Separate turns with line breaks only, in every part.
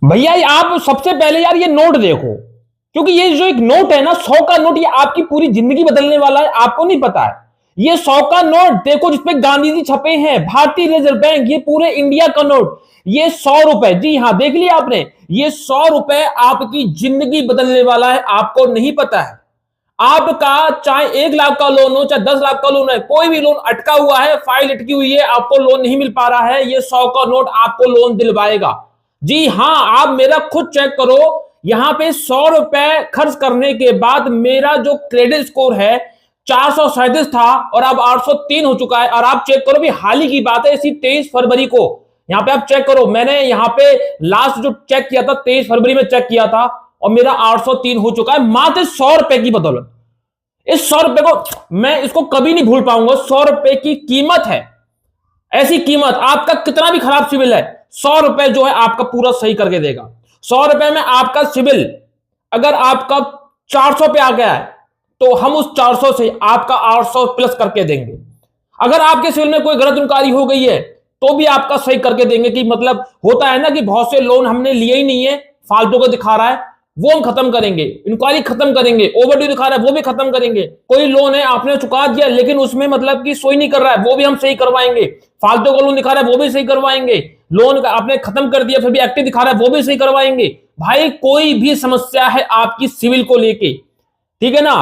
भैया आप सबसे पहले यार ये नोट देखो, क्योंकि ये जो एक नोट है ना 100 का नोट, ये आपकी पूरी जिंदगी बदलने वाला है। आपको नहीं पता है। ये 100 का नोट देखो जिसपे गांधी जी छपे हैं, भारतीय रिजर्व बैंक, ये पूरे इंडिया का नोट। ये 100 रुपए, जी हाँ देख लिया आपने, ये 100 रुपए आपकी जिंदगी बदलने वाला है। आपको नहीं पता है। आपका चाहे 1 लाख का लोन हो, चाहे 10 लाख का लोन है, कोई भी लोन अटका हुआ है, फाइल अटकी हुई है, आपको लोन नहीं मिल पा रहा है, ये 100 का नोट आपको लोन दिलवाएगा। जी हां, आप मेरा खुद चेक करो। यहां पे 100 रुपए खर्च करने के बाद मेरा जो क्रेडिट स्कोर है 437 था और अब 803 हो चुका है। और आप चेक करो भी, हाल ही की बात है, इसी 23 फरवरी को यहां पे आप चेक करो, मैंने यहां पे लास्ट जो चेक किया था 23 फरवरी में चेक किया था और मेरा 803 हो चुका है, मात्र 100 रुपए की बदौलत। इस 100 रुपए को मैं इसको कभी नहीं भूल पाऊंगा। 100 रुपए की कीमत है, ऐसी कीमत। आपका कितना भी खराब सिविल है, 100 रुपए जो है आपका पूरा सही करके देगा। 100 रुपए में आपका सिविल अगर आपका 400 पे आ गया है तो हम उस 400 से आपका 800 प्लस करके देंगे। अगर आपके सिविल में कोई गलत जानकारी हो गई है तो भी आपका सही करके देंगे। कि मतलब होता है ना कि बहुत से लोन हमने लिए ही नहीं है, फालतू को दिखा रहा है, वो हम खत्म करेंगे। इंक्वायरी खत्म करेंगे, ओवरड्यू दिखा रहा है वो भी खत्म करेंगे। कोई लोन है आपने चुका दिया लेकिन उसमें मतलब कि सोई नहीं कर रहा है, वो भी हम सही करवाएंगे। फालतू का लोन दिखा रहा है वो भी सही करवाएंगे। लोन का आपने खत्म कर दिया फिर भी एक्टिव दिखा रहा है वो भी सही करवाएंगे। भाई कोई भी समस्या है आपकी सिविल को लेके, ठीक है ना,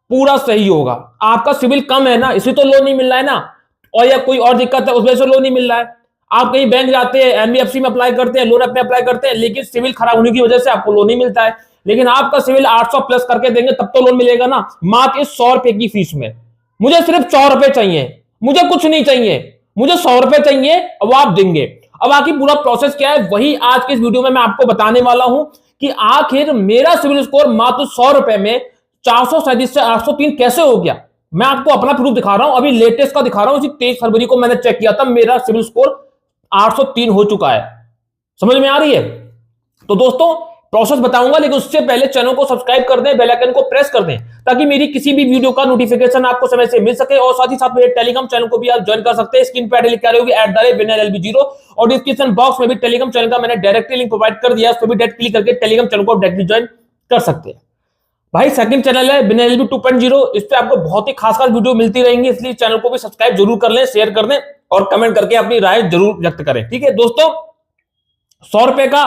पूरा सही होगा। आपका सिविल कम है ना, इसी तो लोन नहीं मिल रहा है ना, और या कोई और दिक्कत है उस वजह से लोन नहीं मिल रहा है। आप कहीं बैंक जाते हैं, एनबीएफसी में अप्लाई करते हैं, लोन अपने अप्लाई करते हैं, लेकिन सिविल खराब होने की वजह से आपको लोन नहीं मिलता है। लेकिन आपका सिविल 800 प्लस करके देंगे तब तो लोन मिलेगा ना, मात्र इस 100 रुपए की फीस में। मुझे सिर्फ 100 रुपए चाहिए, मुझे कुछ नहीं चाहिए, मुझे 100 रुपए चाहिए, अब आप देंगे। अब आखिर पूरा प्रोसेस क्या है वही आज की इस वीडियो में मैं आपको बताने वाला हूं कि आखिर मेरा सिविल स्कोर मात्र 100 रुपए में 437 से 803 कैसे हो गया। मैं आपको अपना प्रूफ दिखा रहा हूं, अभी लेटेस्ट का दिखा रहा हूं। 23 फरवरी को मैंने चेक किया था, मेरा सिविल स्कोर 803 हो चुका है। समझ में आ रही है? तो दोस्तों प्रोसेस बताऊंगा, लेकिन उससे पहले चैनल को सब्सक्राइब कर दें, बेल आइकन को प्रेस कर दें ताकि मेरी किसी भी वीडियो का नोटिफिकेशन आपको समय से मिल सके। और साथ ही साथ मेरे टेलीग्राम चैनल को भी आप ज्वाइन कर सकते हैं। स्क्रीन पर लिखा रहेगी @विनयLB0 और डिस्क्रिप्शन बॉक्स में भी टेलीग्राम चैनल का मैंने डायरेक्टली लिंक प्रोवाइड कर दिया है, उस पर भी डायरेक्ट क्लिक करके टेलीग्राम चैनल को डायरेक्टली ज्वाइन कर सकते हैं। भाई सेकंड चैनल है विनयLB 2.0, इस पे आपको बहुत ही खास वीडियो मिलती रहेंगी, इसलिए चैनल को भी सब्सक्राइब जरूर कर लें, शेयर कर दें और कमेंट करके अपनी राय जरूर व्यक्त करें। ठीक है दोस्तों, 100 रुपए का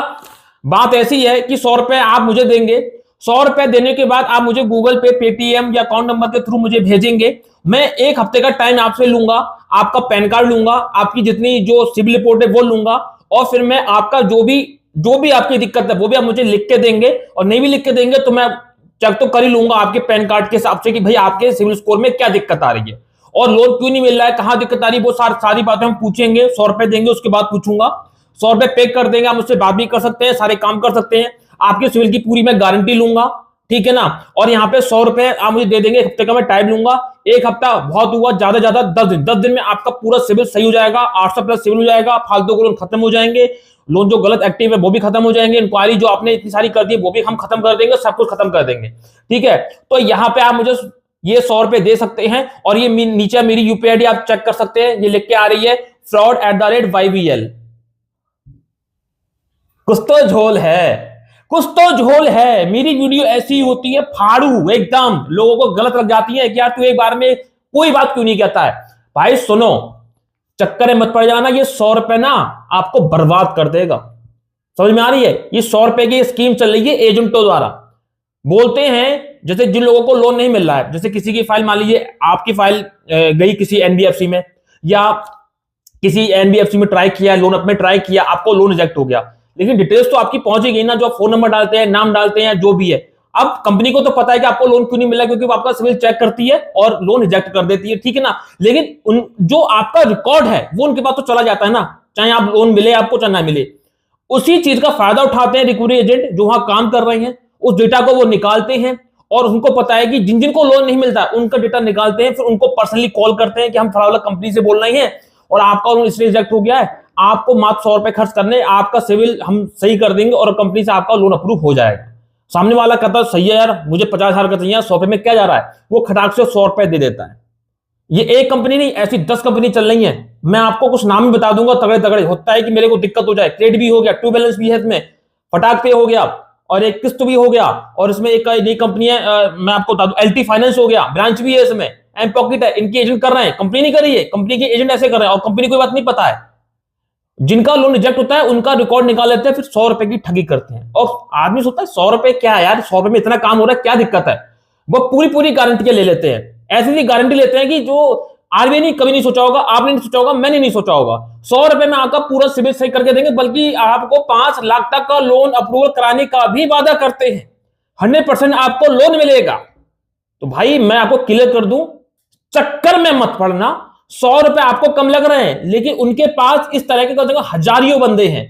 बात ऐसी है कि 100 रुपए आप मुझे देंगे। 100 रुपए देने के बाद आप मुझे गूगल पे, पेटीएम या अकाउंट नंबर के थ्रू मुझे भेजेंगे। मैं 1 हफ्ते का टाइम आपसे लूंगा, आपका पैन कार्ड लूंगा, आपकी जितनी जो सिविल रिपोर्ट है वो लूंगा, और फिर मैं आपका जो भी आपकी दिक्कत है वो भी आप मुझे लिख के देंगे। और नहीं भी लिख के देंगे तो मैं चेक तो कर ही लूंगा आपके पैन कार्ड के हिसाब से कि भाई आपके सिविल स्कोर में क्या दिक्कत आ रही है और लोन क्यों नहीं मिल रहा है, कहां दिक्कत आ रही है, वो सारी बातें हम पूछेंगे। 100 रुपए देंगे, उसके बाद पूछूंगा। 100 रुपए पे कर देंगे, आप मुझसे बात भी कर सकते हैं, सारे काम कर सकते हैं। आपके सिविल की पूरी मैं गारंटी लूंगा, ठीक है ना। और यहाँ पे 100 रुपए आप मुझे दे देंगे, 1 हफ्ते का मैं टाइम लूंगा। 1 हफ्ता बहुत हुआ, ज्यादा ज्यादा 10 दिन, 10 दिन में आपका पूरा सिविल सही हो जाएगा, 800 प्लस सिविल हो जाएगा, फालतू के लोन खत्म हो जाएंगे, लोन जो गलत एक्टिव है वो भी खत्म हो जाएंगे, इंक्वायरी जो आपने इतनी सारी कर दी वो भी हम खत्म कर देंगे, सब कुछ खत्म कर देंगे। ठीक है, तो यहाँ पे आप मुझे ये 100 रुपए दे सकते हैं। और ये नीचे मेरी यूपीआई आईडी आप चेक कर सकते हैं, ये लिख के आ रही है fraud@YBL। कुछ तो झोल है, कुछ तो झोल है। मेरी वीडियो ऐसी होती है फाड़ू एकदम, लोगों को गलत लग जाती है कि यार तू एक बार में कोई बात क्यों नहीं कहता है। भाई सुनो, चक्कर में मत पड़ जाना, ये 100 रुपए ना आपको बर्बाद कर देगा। समझ में आ रही है? ये 100 रुपए की स्कीम चल रही है एजेंटों द्वारा। बोलते हैं जैसे जिन लोगों को लोन नहीं मिल रहा है, जैसे किसी की फाइल, मान लीजिए आपकी फाइल गई किसी एनबीएफसी में, या किसी एनबीएफसी में ट्राई किया, लोन अपने ट्राई किया, आपको लोन रिजेक्ट हो गया, लेकिन डिटेल्स तो आपकी पहुंच ही गई ना, जो फोन नंबर डालते हैं, नाम डालते हैं, जो भी है। अब कंपनी को तो पता है कि आपको लोन क्यों नहीं मिला, क्योंकि वो आपका सिविल चेक करती है और लोन रिजेक्ट कर देती है, ठीक है ना। लेकिन जो आपका रिकॉर्ड है वो उनके पास तो चला जाता है ना, चाहे आप लोन मिले आपको चाहे ना मिले। उसी चीज का फायदा उठाते हैं रिकवरी एजेंट जो वहां काम कर रहे हैं, उस डेटा को वो निकालते हैं और उनको पता है कि जिन जिन को लोन नहीं मिलता उनका डेटा निकालते हैं, फिर उनको पर्सनली कॉल करते हैं कि हम फलाना कंपनी से बोल रहे हैं और आपका लोन इसलिए रिजेक्ट हो गया है, आपको मात्र 100 रुपए खर्च करने, आपका सिविल हम सही कर देंगे और कंपनी से आपका लोन अप्रूव हो जाएगा। सामने वाला कहता है सही है यार, मुझे 50,000 का चाहिए, 100 रुपए में क्या जा रहा है, वो खटाक से 100 रुपए दे देता है। ये एक कंपनी नहीं, ऐसी 10 कंपनी चल रही है। मैं आपको कुछ नाम भी बता दूंगा, तगड़े तगड़े। होता है कि मेरे को दिक्कत हो जाए, क्रेडिट भी हो गया, ट्रू बैलेंस भी है इसमें, फटाक पे हो गया, और एक किस्त भी हो गया, और इसमें एक नई कंपनी है, मैं आपको बता दूं, एलटी फाइनेंस हो गया, ब्रांच भी है इसमें, एम पॉकेट है, इनके एजेंट कर रहे हैं, कंपनी नहीं कर रही है, कंपनी के एजेंट ऐसे कर रहे हैं, और कंपनी को बात नहीं पता है। जिनका लोन रिजेक्ट होता है उनका रिकॉर्ड निकाल लेते हैं, फिर 100 रुपए की ठगी करते हैं। और आदमी सोचता है 100 रुपए क्या है यार, 100 रुपए में इतना काम हो रहा है, क्या दिक्कत है। वो पूरी पूरी गारंटी ले लेते हैं, ऐसी गारंटी लेते हैं कि जो आरबीआई ने कभी नहीं सोचा होगा, आपने नहीं सोचा होगा, मैंने नहीं सोचा होगा। 100 रुपए में आपका पूरा सिविल सही करके देंगे, बल्कि आपको 5 लाख तक का लोन अप्रूवल कराने का भी वादा करते हैं। 100% आपको लोन मिलेगा। तो भाई मैं आपको क्लियर कर दूं, चक्कर में मत पड़ना। 100 रुपए आपको कम लग रहे हैं, लेकिन उनके पास इस तरह के हजारियों बंदे हैं।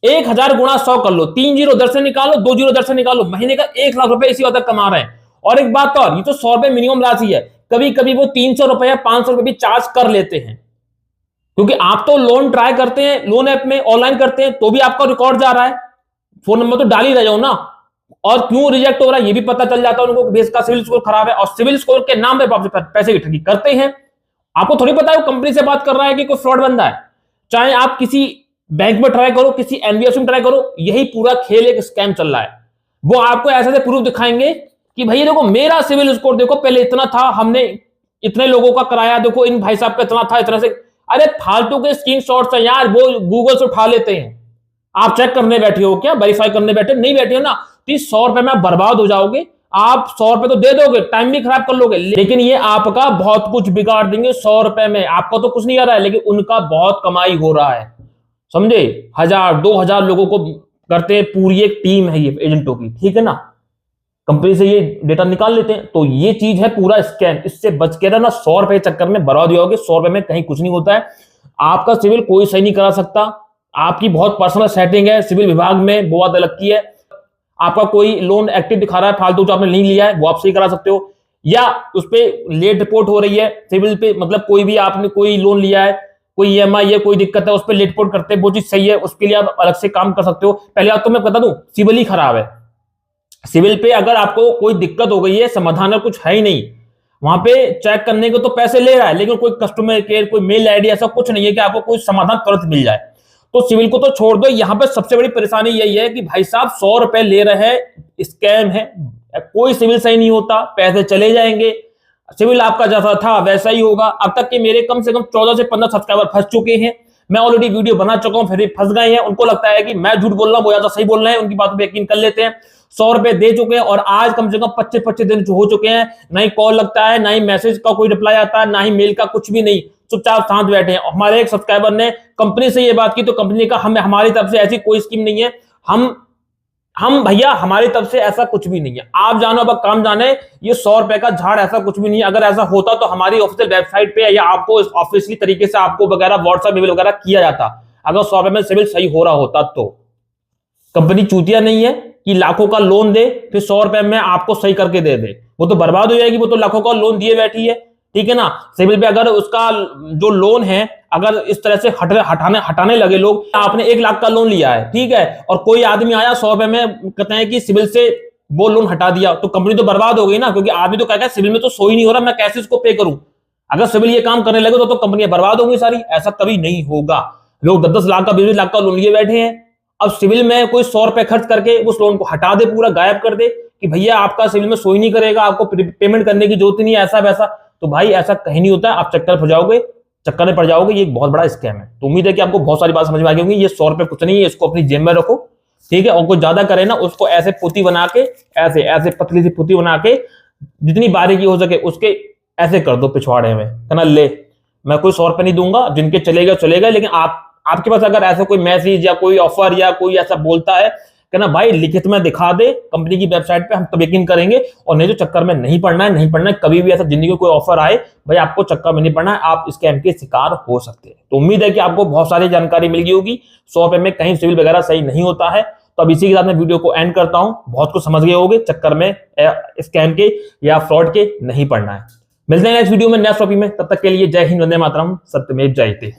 1000 गुणा 100 कर लो, 3 जीरो दर से निकालो, 2 जीरो दर से निकालो, महीने का 1 लाख रुपए इसी वक्त कमा रहे हैं। और एक बात और, ये तो 100 रुपए मिनिमम राशि है, कभी कभी वो 300 रुपए या 500 रुपए भी चार्ज कर लेते हैं, क्योंकि आप तो लोन ट्राई करते हैं, लोन ऐप में ऑनलाइन करते हैं, तो भी आपका रिकॉर्ड जा रहा है, फोन नंबर तो डाल ही रहे हो ना। और क्यों रिजेक्ट हो रहा है ये भी पता चल जाता है उनको, बेस का सिविल स्कोर खराब है, और सिविल स्कोर के नाम पे पैसे की ठगी करते हैं। आपको थोड़ी पता है वो कंपनी से बात कर रहा है कि कोई फ्रॉड बंदा है। चाहे आप किसी बैंक में ट्राई करो, किसी एनबीएफसी में ट्राई करो, यही पूरा खेल एक स्कैम चल रहा है। वो आपको ऐसे प्रूफ दिखाएंगे कि भैया देखो मेरा सिविल स्कोर देखो, पहले इतना था, हमने इतने लोगों का कराया, देखो इन भाई साहब का इतना था, इतना से। अरे फालतू के स्क्रीनशॉट्स हैं यार, वो गूगल से उठा लेते हैं। आप चेक करने बैठे हो क्या, वेरीफाई करने बैठे नहीं बैठे हो ना, तो 100 रुपए में आप बर्बाद हो जाओगे। आप 100 रुपए तो दे दोगे, टाइम भी खराब कर लोगे, लेकिन ये आपका बहुत कुछ बिगाड़ देंगे 100 रुपए में। आपको तो कुछ नहीं आ रहा है, लेकिन उनका बहुत कमाई हो रहा है, समझे। 1000 2000 लोगों को करते हैं, पूरी एक टीम है ये एजेंटों की, ठीक है ना। कंपनी से ये डेटा निकाल लेते हैं, तो ये चीज है पूरा स्कैम। इससे बच के रहना, 100 रुपए चक्कर में बर्बाद हो जाओगे। 100 रुपए में कहीं कुछ नहीं होता है, आपका सिविल कोई सही नहीं करा सकता। आपकी बहुत पर्सनल सेटिंग है सिविल विभाग में, वो बात अलग की है। आपका कोई लोन एक्टिव दिखा रहा है, फालतू जो आपने नहीं लिया है वो आप सही करा सकते हो, या उस पर लेट रिपोर्ट हो रही है सिविल पे, मतलब कोई भी आपने कोई लोन लिया है, कोई ईएमआई है, कोई दिक्कत है, उस पर लेट रिपोर्ट करते हैं, वो चीज सही है, उसके लिए आप अलग से काम कर सकते हो। पहले बात तो मैं बता दूं, सिविल ही खराब है। सिविल पे अगर आपको कोई दिक्कत हो गई है, समाधान कुछ है ही नहीं, वहां पे चेक करने को तो पैसे ले रहा है, लेकिन कोई कस्टमर केयर, कोई मेल आईडी, ऐसा कुछ नहीं है कि आपको कोई समाधान तुरंत मिल जाए। तो सिविल को तो छोड़ दो। यहां पे सबसे बड़ी परेशानी यही है कि भाई साहब 100 रुपए ले रहे हैं, स्कैम है। कोई सिविल सही नहीं होता, पैसे चले जाएंगे, सिविल आपका जैसा था वैसा ही होगा। अब तक के मेरे कम से कम 14 से 15 सब्सक्राइबर फंस चुके हैं। मैं ऑलरेडी वीडियो बना चुका हूं, फिर फंस गए हैं। उनको लगता है कि मैं झूठ बोल रहा हूं, वो ज्यादा सही बोल रहे हैं, उनकी बातों पर यकीन कर लेते हैं। 100 रुपए दे चुके हैं, और आज कम से कम 25-25 दिन हो चुके हैं, ना ही कॉल लगता है, ना ही मैसेज का कोई रिप्लाई आता है, ना ही मेल का, कुछ भी नहीं। चुपचाप साथ बैठे हैं। हमारे एक सब्सक्राइबर ने कंपनी से ये बात की, तो कंपनी ने कहा हमारी तरफ से ऐसी कोई स्कीम नहीं है, हम भैया हमारी तरफ से ऐसा कुछ भी नहीं है, आप जानो अब काम जाने। ये 100 रुपए का झाड़ ऐसा कुछ भी नहीं है। अगर ऐसा होता तो हमारी ऑफिशियल वेबसाइट पे या आपको ऑफिशियली तरीके से आपको वगैरह व्हाट्सएप ईमेल वगैरह किया जाता। अगर 100 रुपए में सिविल सही हो रहा होता तो। कंपनी चूतिया नहीं है कि लाखों का लोन दे फिर 100 रुपए में आपको सही करके दे दे, वो तो बर्बाद हो जाएगी। वो तो लाखों का लोन दिए बैठी है, ठीक है ना। सिविल पे अगर उसका जो लोन है अगर इस तरह से हटाने लगे लोग, आपने 1 लाख का लोन लिया है, ठीक है, और कोई आदमी आया 100 रुपए में कहते हैं कि सिविल से वो लोन हटा दिया, तो कंपनी तो बर्बाद हो गई ना, क्योंकि आदमी तो कहता है सिविल में तो सो ही नहीं हो रहा, मैं कैसे इसको पे करूं। अगर सिविल ये काम करने लगे तो कंपनियां बर्बाद होंगी सारी। ऐसा कभी नहीं होगा। लोग 10-10 लाख का 20 लाख का लोन लिए बैठे हैं। अब सिविल में कोई 100 रुपए खर्च करके उस लोन को हटा दे, पूरा गायब कर दे कि भैया आपका सिविल में सो ही नहीं करेगा, आपको पेमेंट करने की जरूरत नहीं है, ऐसा वैसा। तो भाई ऐसा कहीं नहीं होता है, आप चक्कर में पड़ जाओगे। ये एक बहुत बड़ा स्कैम है। तो उम्मीद है कि आपको बहुत सारी बात समझ में आ गई होंगी। ये 100 रुपए कुछ नहीं है, इसको अपनी जेब में रखो, ठीक है। और कोई ज्यादा करे ना, उसको ऐसे पुती बना के, ऐसे पतली सी पुती बना के, जितनी बारीकी हो सके उसके ऐसे कर दो पिछवाड़े में, कहना ले मैं कोई 100 रुपए नहीं दूंगा, जिनके चलेगा, लेकिन आपके पास अगर ऐसा कोई मैसेज या कोई ऑफर या कोई ऐसा बोलता है, कहना भाई लिखित में दिखा दे कंपनी की वेबसाइट पे, हम तब यकीन करेंगे। और नहीं तो चक्कर में नहीं पड़ना है। कभी भी ऐसा जिंदगी में कोई ऑफर आए, भाई आपको चक्कर में नहीं पड़ना है, आप स्कैम के शिकार हो सकते हैं। तो उम्मीद है कि आपको बहुत सारी जानकारी मिल गई होगी। 100 रुपए में कहीं सिविल वगैरह सही नहीं होता है। तो अब इसी के साथ मैं वीडियो को एंड करता हूं। बहुत कुछ समझ गए होंगे, चक्कर में स्कैम के या फ्रॉड के नहीं पड़ना है। मिलते हैं नेक्स्ट वीडियो में नेक्स्ट टॉपिक में। तब तक के लिए जय हिंद, वंदे मातरम, सत्यमेव जयते।